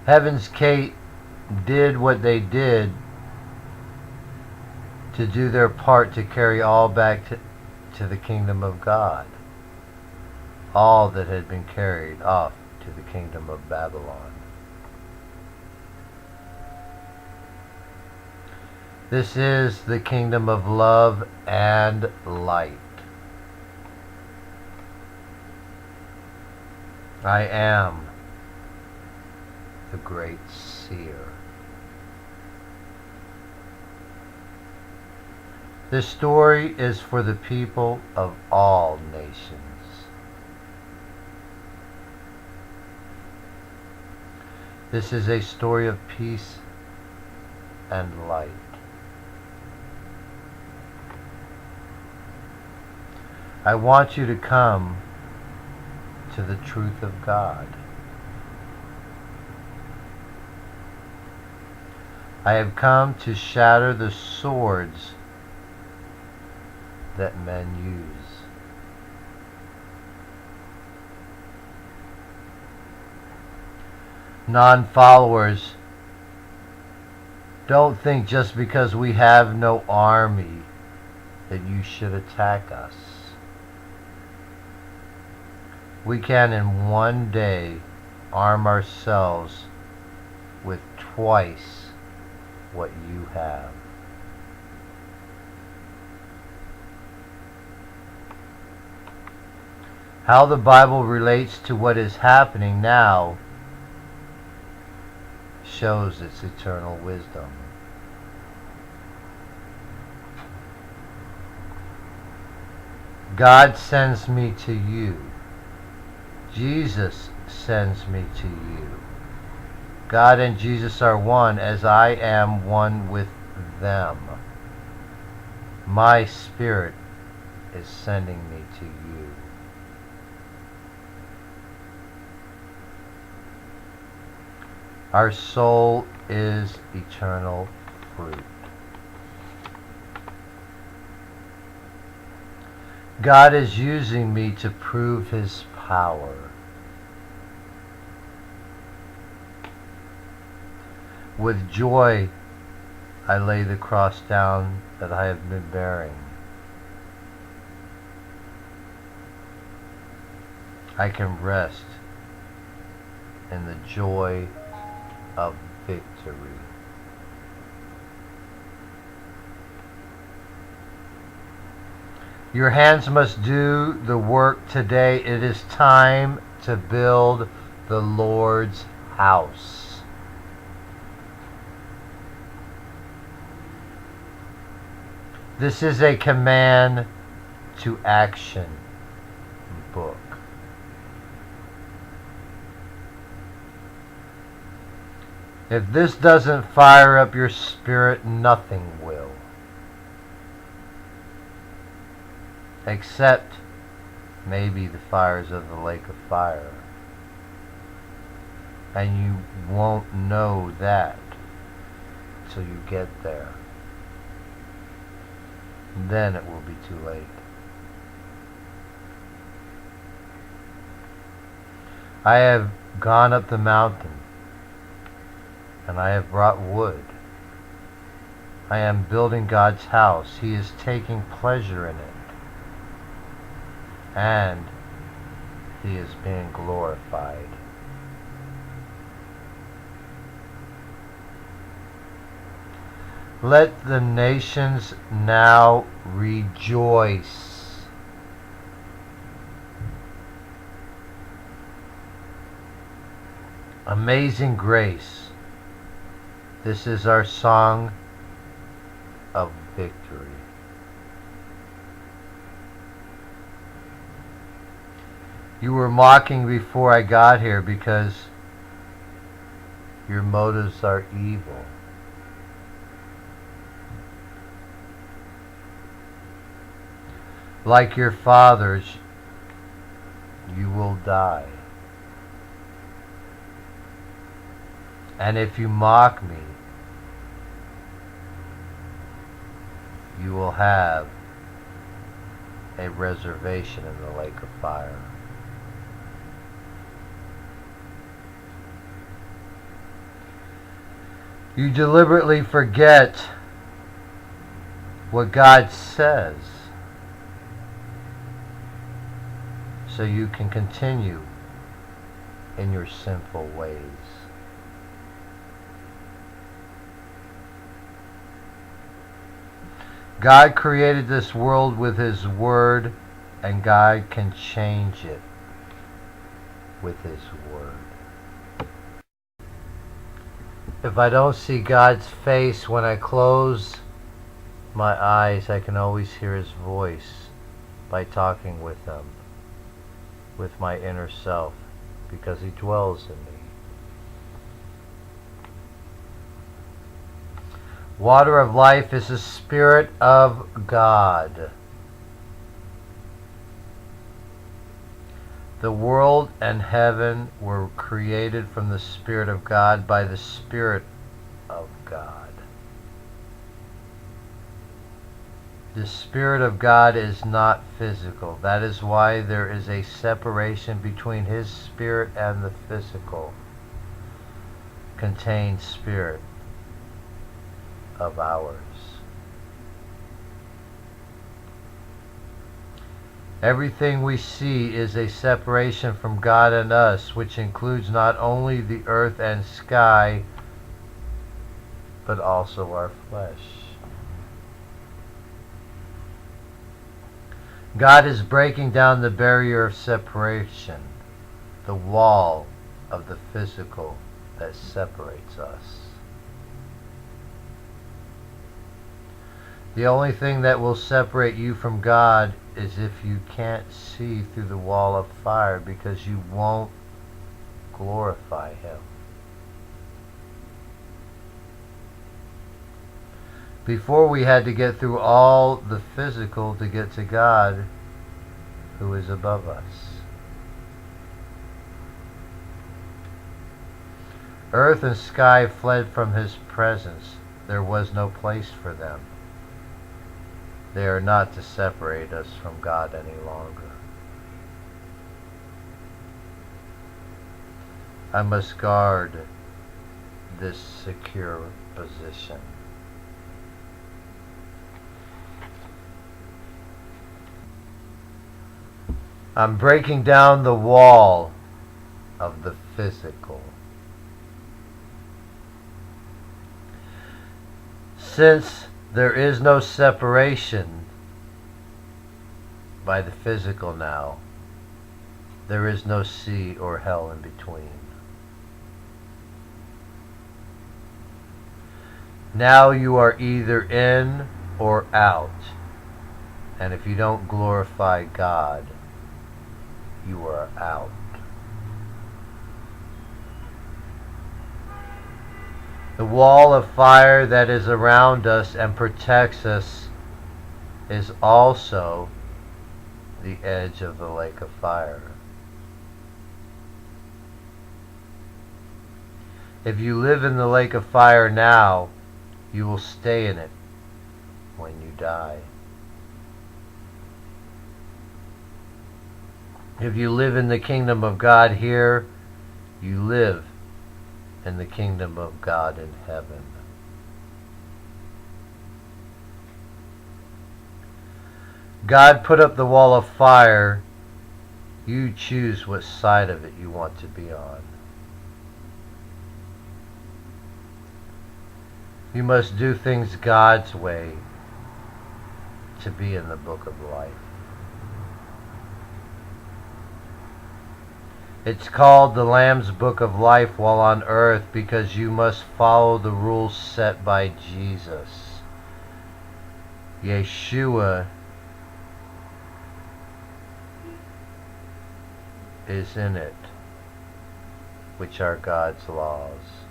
Heaven's Gate did what they did to do their part to carry all back to the kingdom of God. All that had been carried off to the kingdom of Babylon. This is the kingdom of love and light. I am the great seer. This story is for the people of all nations. This is a story of peace and light. I want you to come to the truth of God. I have come to shatter the swords that men use. Non-followers, don't think just because we have no army that you should attack us. We can in one day arm ourselves with twice what you have. How the Bible relates to what is happening now shows its eternal wisdom. God sends me to you. Jesus sends me to you. God and Jesus are one as I am one with them. My spirit is sending me to you. Our soul is eternal fruit. God is using me to prove His power. With joy, I lay the cross down that I have been bearing. I can rest in the joy of victory. Your hands must do the work today. It is time to build the Lord's house. This is a command to action book. If this doesn't fire up your spirit, nothing will. Except maybe the fires of the lake of fire. And you won't know that till you get there. Then it will be too late. I have gone up the mountain, and I have brought wood. I am building God's house. He is taking pleasure in it. And He is being glorified. Let the nations now rejoice. Amazing grace. This is our song of victory. You were mocking before I got here because your motives are evil. Like your fathers, you will die. And if you mock me, you will have a reservation in the lake of fire. You deliberately forget what God says so you can continue in your sinful ways. God created this world with His Word, and God can change it with His Word. If I don't see God's face when I close my eyes, I can always hear His voice by talking with Him, with my inner self, because He dwells in me. Water of life is the Spirit of God. The world and heaven were created from the Spirit of God by the Spirit of God. The Spirit of God is not physical. That is why there is a separation between His Spirit and the physical contained Spirit of ours. Everything we see is a separation from God and us, which includes not only the earth and sky, but also our flesh. God is breaking down the barrier of separation, the wall of the physical that separates us. The only thing that will separate you from God is if you can't see through the wall of fire, because you won't glorify Him. Before, we had to get through all the physical to get to God, who is above us. Earth and sky fled from His presence. There was no place for them. They are not to separate us from God any longer. I must guard this secure position. I'm breaking down the wall of the physical. Since there is no separation by the physical now, there is no sea or hell in between. Now you are either in or out, and if you don't glorify God, you are out. The wall of fire that is around us and protects us is also the edge of the lake of fire. If you live in the lake of fire now, you will stay in it when you die. If you live in the kingdom of God here, you live in the kingdom of God in heaven. God put up the wall of fire. You choose what side of it you want to be on. You must do things God's way to be in the book of life. It's called the Lamb's Book of Life while on earth because you must follow the rules set by Jesus. Yeshua is in it, which are God's laws.